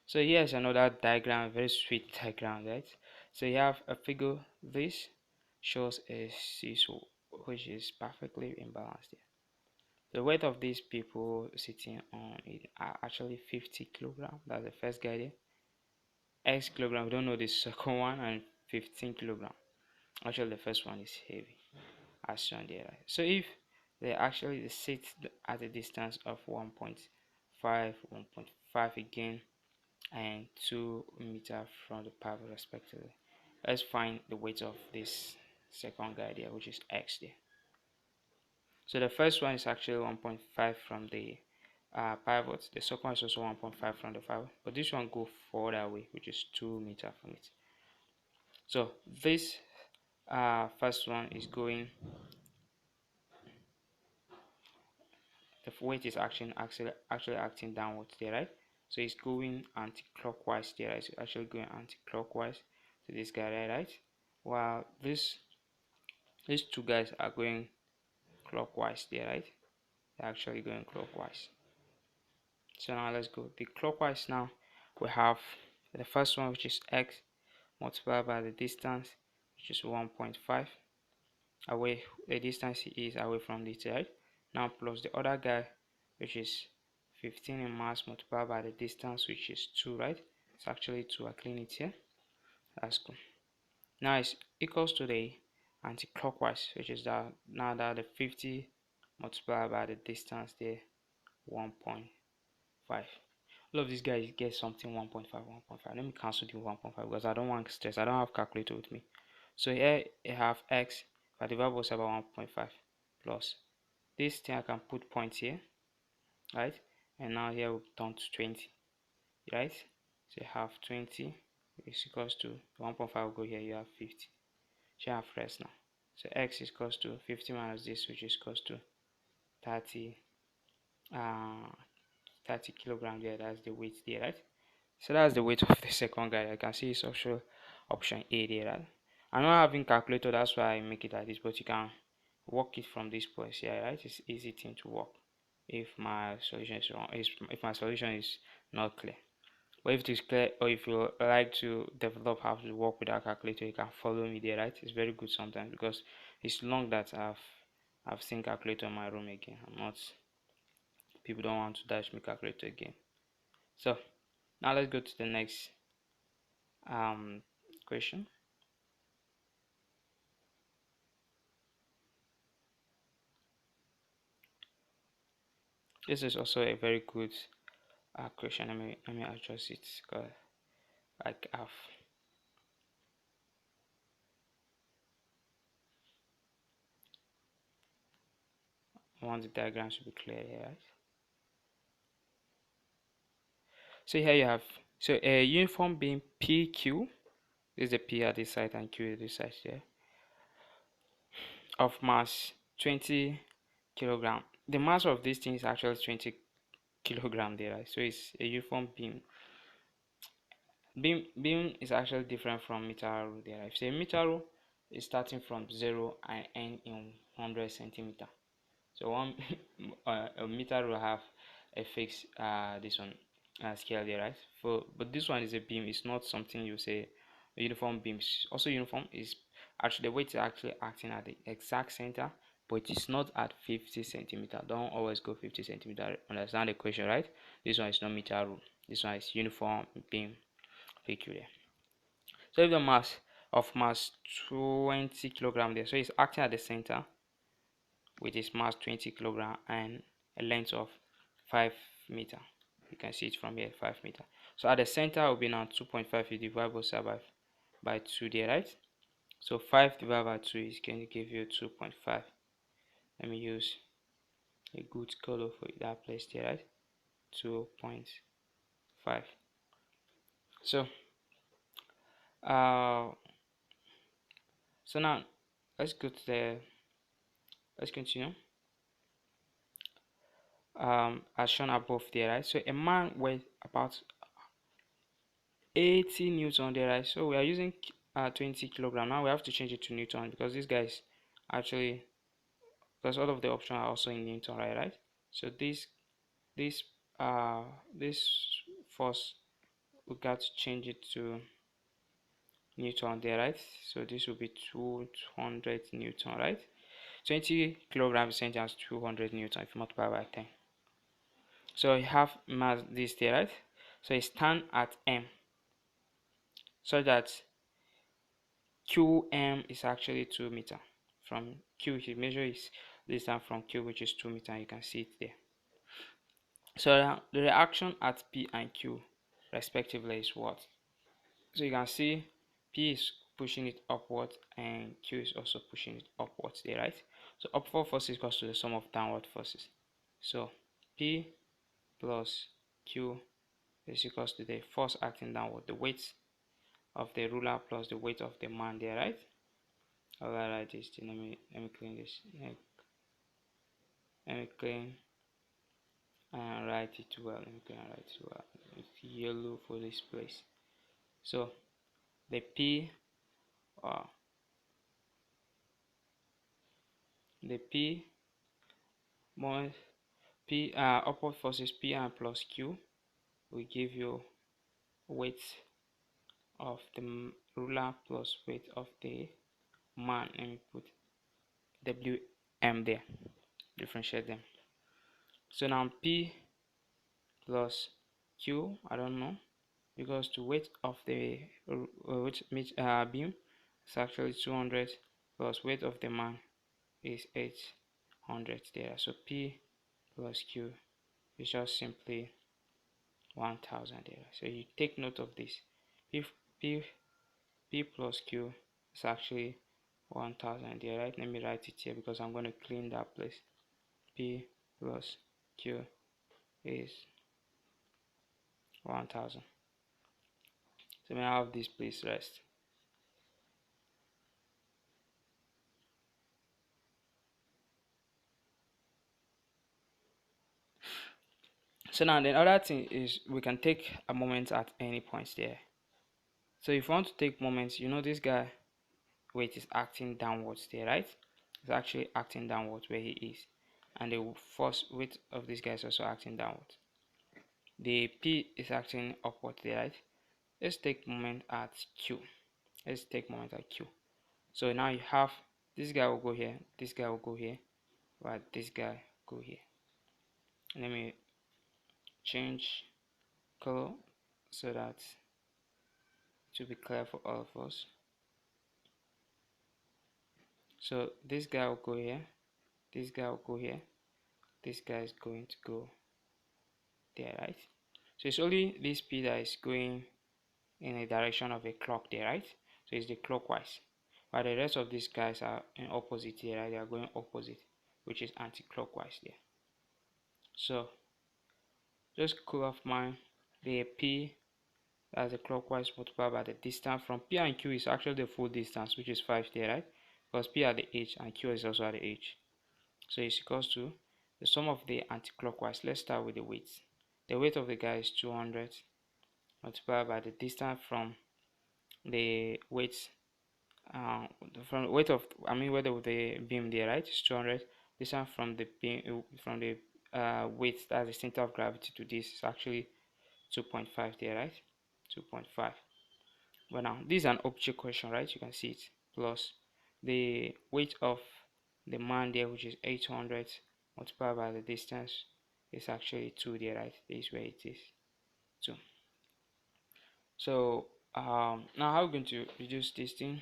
So here's another diagram, very sweet diagram, right? So you have a figure. This shows a seesaw which is perfectly imbalanced here. The weight of these people sitting on it are actually 50 kilogram. That's the first guy there. X kilogram, we don't know the second one, and 15 kilogram. Actually the first one is heavy as shown there, right? So if they sit at a distance of 1.5, 1.5 again, and 2 meters from the pivot respectively. Let's find the weight of this second guy there, which is X there. So the first one is actually 1.5 from the pivot. The second one is also 1.5 from the pivot, but this one go further away, which is 2 meters from it. So this first one is going, the weight is actually acting downwards there, right? So it's going anti-clockwise there. It's actually going anti-clockwise to this guy there, right? While these two guys are going clockwise there, right? They're actually going clockwise. So now let's go. The clockwise now we have the first one, which is X multiplied by the distance, which is 1.5 away. The distance is away from this, right? Now plus the other guy, which is 15 in mass multiplied by the distance, which is 2, right? It's actually 2. I clean it here. That's cool. Now it's equals to the anti-clockwise, which is that now that the 50 multiplied by the distance there, 1.5. All of these guys get something 1.5, 1.5. Let me cancel the 1.5 because I don't want stress. I don't have calculator with me. So here I have x, but the variable is about 1.5 plus this thing. I can put points here, right? And now here will turn to 20, right? So you have 20 is equals to 1.5 will go here, you have 50. So you have rest now. So x is equals to 50 minus this, which is equals to 30 uh 30 kilogram there. That's the weight there, right? So that's the weight of the second guy. I can see it's also option A there, right? I'm not having calculator, that's why I make it like this, but you can work it from this point here, right? It's easy thing to work if my solution is wrong, if my solution is not clear. But if it is clear, or if you like to develop how to work with that calculator, you can follow me there, right? It's very good sometimes because it's long that I've seen calculator in my room again. I'm not, people don't want to dash me calculator again. So now let's go to the next question. This is also a very good question. Let me adjust it because like I want the diagram to be clear here, right? So here you have, so a uniform beam PQ, this is the P at this side and Q at this side here, of mass 20 kilogram. The mass of this thing is actually 20 kilogram there, right? So it's a uniform beam. Beam is actually different from meter rule there, right? So a meter rule is starting from 0 and end in 100 centimeter. So one a meter will have a fixed this one scale there, right? But this one is a beam. It's not something you say a uniform beam. Is also uniform is actually the weight is actually acting at the exact center, but it's not at 50 centimeter. Don't always go 50 centimeter. Understand the question, right? This one is not meter rule. This one is uniform beam PQ. So if the mass of mass 20 kilogram there, so it's acting at the center with its mass 20 kilogram and a length of 5 meter. You can see it from here, 5 meter. So at the center will be now 2.5. You divide both sides by 2 there, right? So 5 divided by 2 is going to give you 2.5. Let me use a good color for that place there, right? 2.5. So uh so now let's go to the, let's continue. As shown above there, right? So a man weighs about 80 newton there, right? So we are using 20 kilogram. Now we have to change it to newton because this guy is actually, because all of the options are also in newton, right? So this uh this force, we got to change it to newton there, right? So this will be 200 newton, right? 20 kilogram is as 200 newton if you multiply by 10. So you have mass this there, right? So it stand at m, so that QM is actually 2 meter. From Q, if you measure is distance from Q, which is 2 meter, you can see it there. So the reaction at P and Q respectively is what? So you can see P is pushing it upward and Q is also pushing it upwards there, right? So upward force is equals to the sum of downward forces. So P plus Q is equals to the force acting downward, the weight of the ruler plus the weight of the man there, right? I'll write this thing. Let me clean this. Let me clean and write it well. Let me clean and write it well. It's yellow for this place. So the P, uh, the P more P upward forces P and plus Q will give you weight of the ruler plus weight of the man. Let me put WM there. Differentiate them. So now P plus Q, I don't know, because the weight of the beam is actually 200 plus weight of the man is 800 there. So P plus Q is just simply 1000 there. So you take note of this. If P plus Q It's actually 1000 there, right? Let me write it here because I'm going to clean that place. P plus Q is 1000. So may I have this place rest. So now the other thing is we can take a moment at any point there. So if you want to take moments, you know this guy weight is acting downwards there, right? It's actually acting downwards where he is, and the force weight of this guy is also acting downwards. The P is acting upward there, right? Let's take moment at Q. Let's take moment at Q. So now you have this guy will go here, this guy will go here, but this guy go here. Let me change color so that it will be clear for all of us. So this guy will go here, this guy will go here, this guy is going to go there, right? So it's only this P that is going in the direction of a clock there, right? So it's the clockwise. But the rest of these guys are in opposite here, right? They are going opposite, which is anti-clockwise there. So just cool off mine. The P as the clockwise multiplied by the distance from P and Q is actually the full distance, which is 5 there, right? Because P at the H and Q is also at the H. So it's equals to the sum of the anti-clockwise. Let's start with the weight. The weight of the guy is 200 multiplied by the distance from the weight from the weight of weight of the beam there, right? It's 200. Distance from the beam from the weight, that's the center of gravity, to this is actually 2.5 there, right? 2.5. But now this is an object question, right? You can see it plus the weight of the man there, which is 800 multiplied by the distance is actually 2 there, right? This is where it is 2. So now how are we going to reduce this thing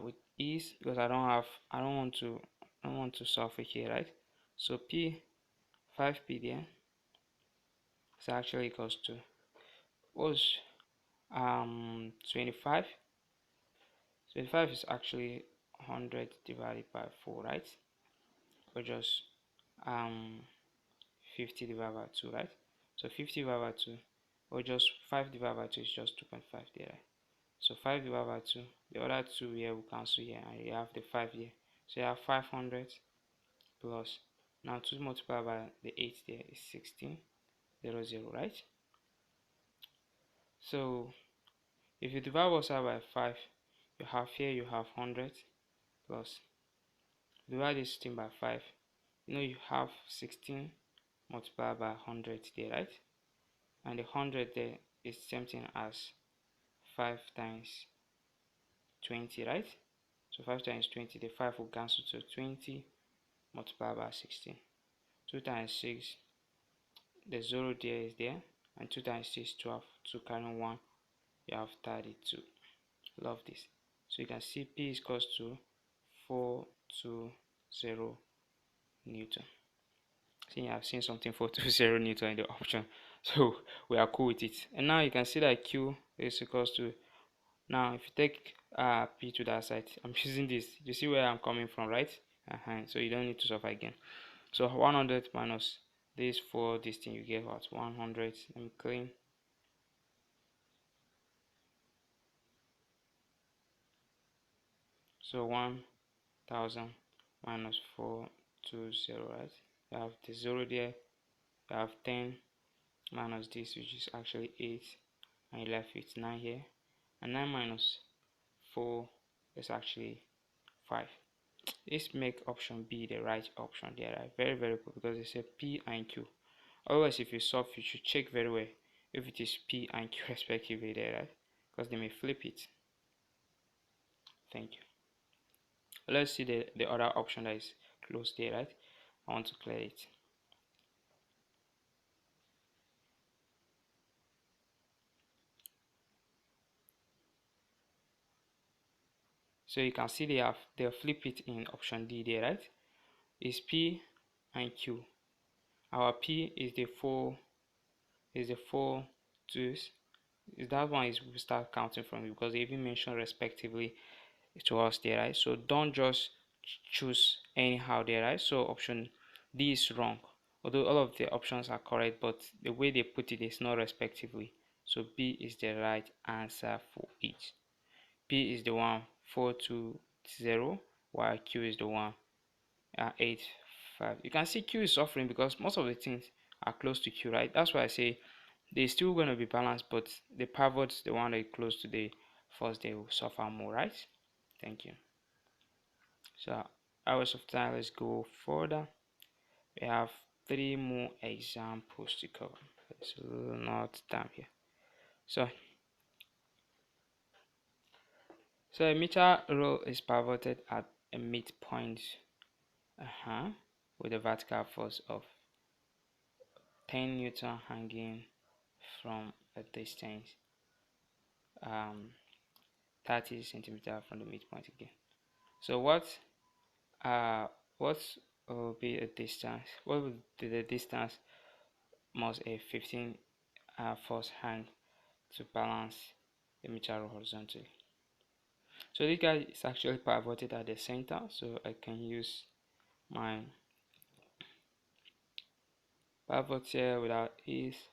with ease, because I don't want to solve it here, right? So P 5P there is actually equals to was 25. 25 is actually 100 divided by 4, right? Or just 50 divided by 2, right? So 50 divided by 2, or just 5 divided by 2 is just 2.5 there, right? So 5 divided by 2, the other 2 here will cancel here, and you have the 5 here. So you have 500 plus, now 2 multiplied by the 8 there is 1600, right? So if you divide both sides by 5, you have here, you have 100 plus, divide this thing by 5, you have 16 multiplied by 100 there, right? And the 100 there is same thing as 5 times 20, right? So 5 times 20, the 5 will cancel to 20 multiplied by 16. 2 times 6, the 0 there is there, and 2 times 6 12, 2 carry 1, you have 32. Love this. So you can see P is equals to 420 Newton. See, I've seen something 420 Newton in the option, so we are cool with it. And now you can see that Q is equals to, now if you take P to that side, I'm using this, you see where I'm coming from, right? So you don't need to solve again. So 100 minus this for this thing, you get what? 100. Let me clean. So 1000 minus 420, right? You have the 0 there, you have 10 minus this, which is actually 8, and you left with 9 here, and 9 minus 4 is actually 5. Let's make option B the right option there, right? Very, very cool, because they say P and Q. Otherwise, if you solve, you should check very well if it is P and Q respectively there, right? Because they may flip it. Thank you. Let's see the other option that is close there, right? I want to clear it. So you can see they flip it in option D there, right? Is P and Q. Our P is the four twos, that one is we start counting from it, because they even mentioned respectively to us there, right? So don't just choose anyhow there, right? So option D is wrong, although all of the options are correct, but the way they put it is not respectively. So B is the right answer for it. P is the one 420, while Q is the one 85. You can see Q is suffering because most of the things are close to Q, right? That's why I say they're still going to be balanced, but the pivots, the one that is close to the first, they will suffer more, right? Thank you. So hours of time, let's go further. We have 3 more examples to cover. There's not time here. So a meter rule is pivoted at a midpoint with a vertical force of 10 Newton hanging from a distance 30 centimeter from the midpoint again. So what will be a distance? What would be the distance must a 15 force hang to balance the meter horizontally? So this guy is actually pivoted at the center, so I can use my pivot here without ease.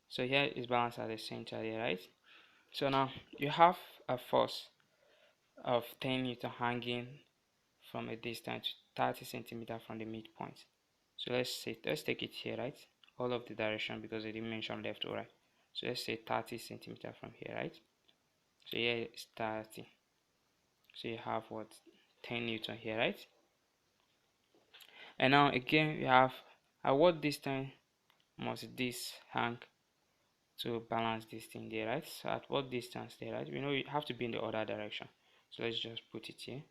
So here is balanced at the center here, right? So now you have a force of 10 Newton hanging from a distance 30 centimeter from the midpoint. So let's take it here, right? All of the direction, because they didn't mention left or right. So let's say 30 centimeter from here, right? So here is 30. So you have what, 10 Newton here, right? And now again we have at what distance must this hang to balance this thing there, right? So at what distance there, right? We know you have to be in the other direction. So let's just put it here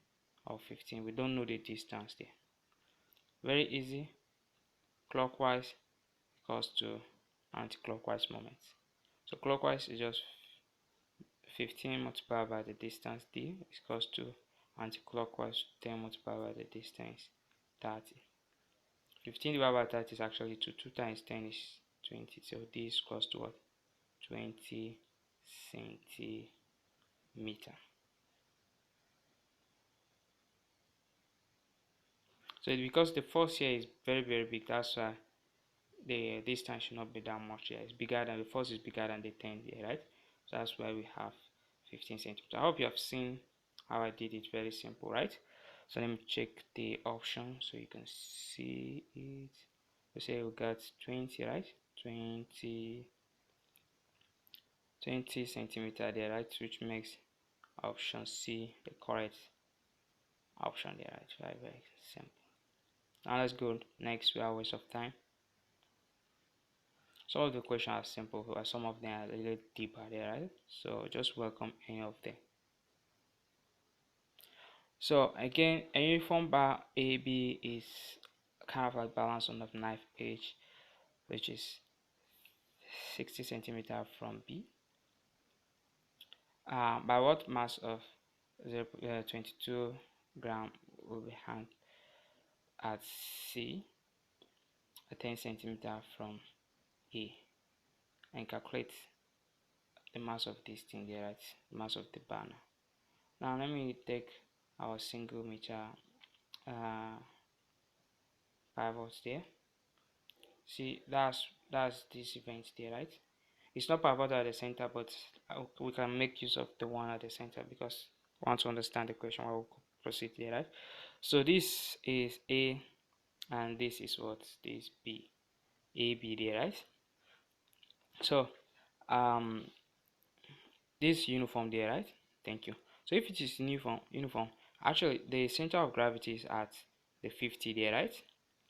of 15. We don't know the distance there. Very easy. Clockwise equals to anti-clockwise moments. So clockwise is just 15 multiplied by the distance d is equals to anti-clockwise 10 multiplied by the distance 30. 15 divided by 30 is actually 2. 2 times 10 is 20. So d is equals to what? 20 centimeter. So because the force here is very big, that's why the distance should not be that much here. It's bigger than the force is bigger than the 10 here, right? So that's why we have 15 centimeters. I hope you have seen how I did it. Very simple, right? So let me check the option so you can see it. We say we got 20, right? 20 centimeter there, right? Which makes option C the correct option there, right? Very simple. Now let's go next without waste of time. Some of the questions are simple, but some of them are a little deeper there, right? So just welcome any of them. So again, a uniform bar AB is kind of like balance on the knife edge, which is 60 centimeter from B. By what mass of 22 gram will be hung at C, 10 centimeter from A, and calculate the mass of this thing there, right? Mass of the banner. Now let me take our single meter pivots there. See, that's this event there, right? It's not pivoted at the center, but we can make use of the one at the center because we want to understand the question while we proceed there, right? So this is A and this is what? This B. A, B there, right? So this uniform there, right? Thank you. So if it is uniform, actually the center of gravity is at the 50 there, right?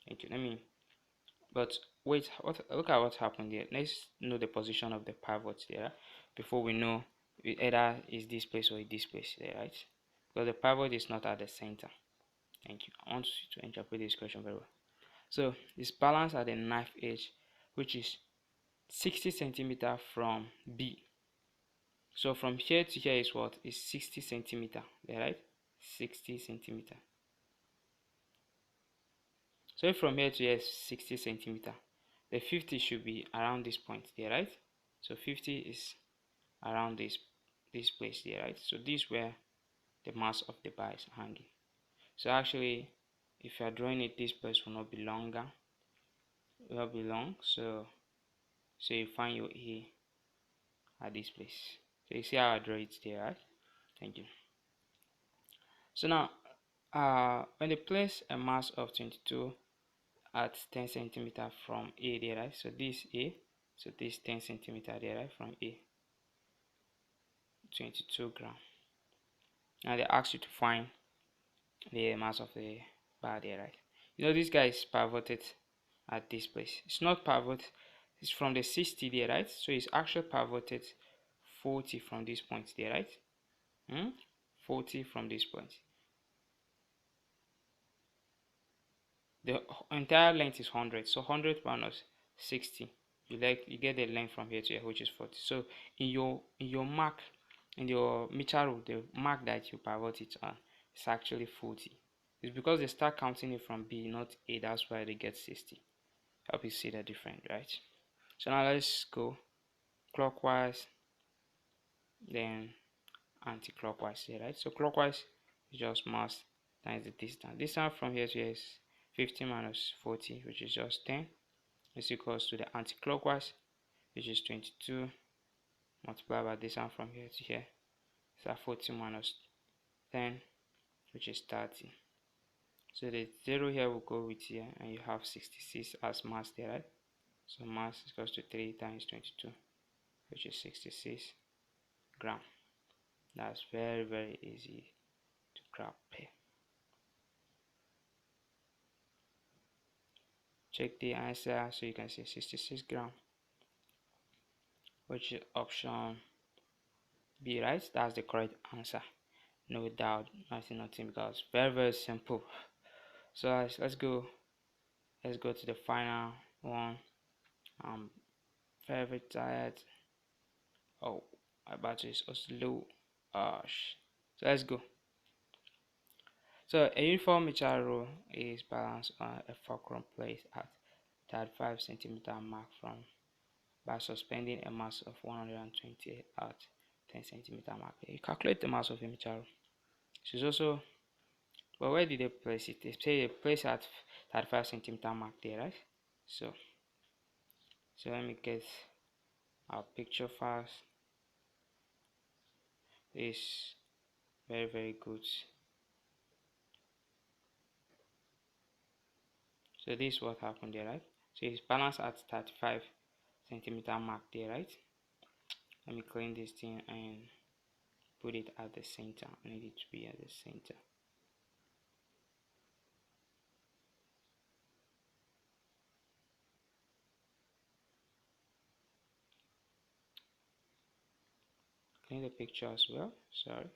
Thank you. But wait, look at what happened here. Let's know the position of the pivot there before we know it either is this place or this place there, right? Because the pivot is not at the center. Thank you. I want you to interpret this question very well. So it's balanced at the knife edge, which is 60 centimeter from B. So from here to here is what? Is 60 centimeter there, right? 60 centimeter. So if from here to here is 60 centimeter, the 50 should be around this point there, right? So 50 is around this place here, right? So this where the mass of the bar is hanging. So actually, if you are drawing it, this place will not be longer, it will be long. So you find your A at this place. So you see how I draw it there, right? Thank you. So now, when they place a mass of 22 at 10 centimeter from A there, right? So this A, so this 10 centimeter there, right? From A, 22 gram. Now they ask you to find the mass of the bar there, right? You know this guy is pivoted at this place. It's not pivot, it's from the 60 there, right? So it's actually pivoted 40 from this point there, right? 40 from this point. The entire length is 100, so 100 minus 60, you get the length from here to here, which is 40. So in your mark, in your meter rule, the mark that you pivot it on is actually 40. It's because they start counting it from B, not A. That's why they get 60. Help you see the difference, right? So now let's go clockwise, then anti-clockwise here, right? So clockwise is just mass times the distance. Distance from here to here is 50 minus 40, which is just 10, is equals to the anti-clockwise, which is 22 multiplied by distance from here to here. So 40 minus 10, which is 30. So the 0 here will go with here, and you have 66 as mass there, right? So mass is equals to 3 times 22, which is 66 gram. That's very easy to grab here. Check the answer, so you can see 66 gram, which is option B, right? That's the correct answer. No doubt, nothing, because very simple. So let's go to the final one. I'm very tired. Oh, my battery is also low. So let's go. So a uniform meter rule is balanced on a fulcrum plate at 35 centimeter mark from by suspending a mass of 120 at 10 centimeter mark. You calculate the mass of a meter rule. This is also, but where did they place it? They say they place at 35 centimeter mark there, right? So let me get our picture first. It's very good. So this is what happened there, right? So it's balanced at 35 centimeter mark there, right? Let me clean this thing and put it at the center. I need it to be at the center. Clean the picture as well. Sorry.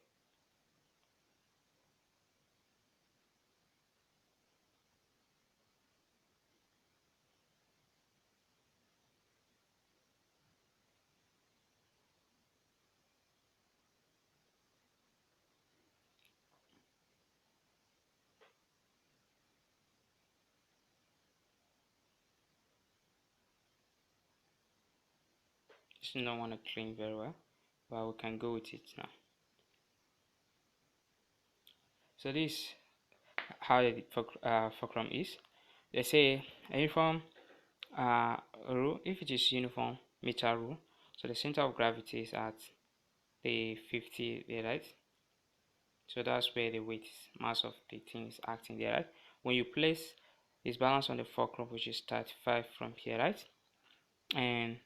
This is not want to clean very well, but we can go with it now. So this how the fulcrum is. They say a uniform rule, if it is uniform meter rule, so the center of gravity is at the 50 there, right? So that's where the weight mass of the thing is acting there, right? When you place this balance on the fulcrum, which is 35 from here, right? And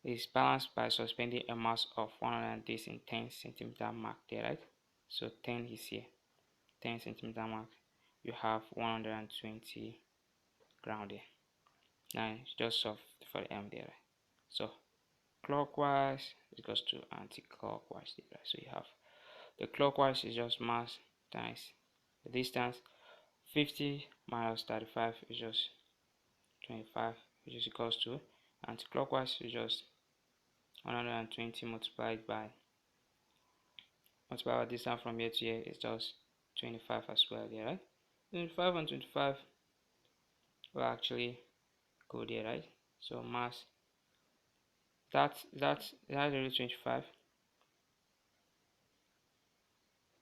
is balanced by suspending a mass of 100 this in 10 centimeter mark there, right? So 10 is here, 10 centimeter mark. You have 120 ground there. Now just solve for the M there, right? So clockwise is equals to anti-clockwise there, right? So you have the clockwise is just mass times the distance. 50 minus 35 is just 25, which is equals to anti-clockwise is just 120 multiplied by distance from here to here is just 25 as well there, right? 25 and 25 will actually go there, right? So mass that's really 25.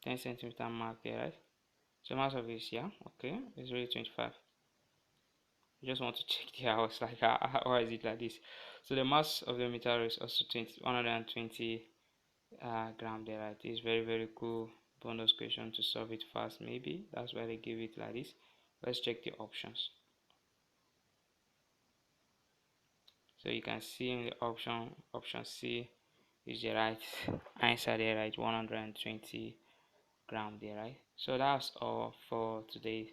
10 centimeter mark there, right? So mass of this, yeah, okay, it's really 25. I just want to check the house, like how is it like this? So the mass of the meter is also 120 gram there, right? It's very cool bonus question to solve it fast. Maybe that's why they give it like this. Let's check the options. So you can see in the option C is the right answer there, right? 120 gram there, right? So that's all for today's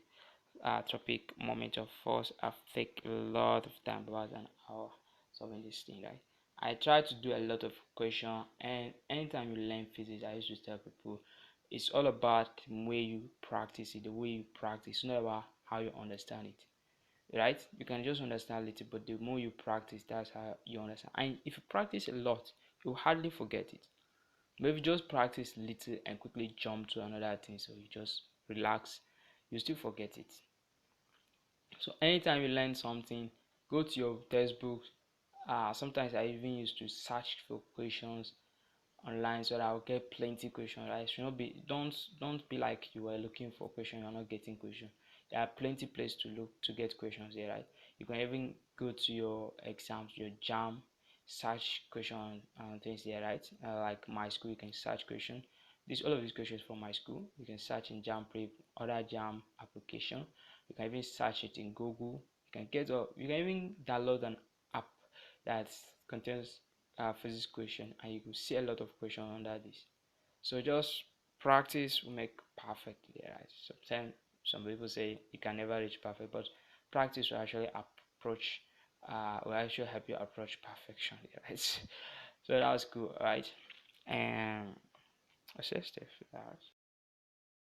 topic, moment of force. I've taken a lot of time, about an hour, solving this thing, right? I try to do a lot of question, and anytime you learn physics, I used to tell people it's all about the way you practice it, the way you practice, not about how you understand it, right? You can just understand a little, but the more you practice, that's how you understand. And if you practice a lot, you hardly forget it. But if you just practice little and quickly jump to another thing, so you just relax, you still forget it. So anytime you learn something, go to your textbook. Sometimes I even used to search for questions online so that I'll get plenty questions. Right? Should not be don't be like you are looking for question, you're not getting question. There are plenty places to look to get questions here, right? You can even go to your exams, your jam, search question and things there, right? Like my school, you can search question. This all of these questions from my school. You can search in jam prep, other jam application. You can even search it in Google. You can even download an app that contains physics question, and you will see a lot of questions under this. So just practice will make perfect there, right? Sometimes some people say you can never reach perfect, but practice will actually approach will actually help you approach perfection, right? So that was cool, right? And what's this stuff?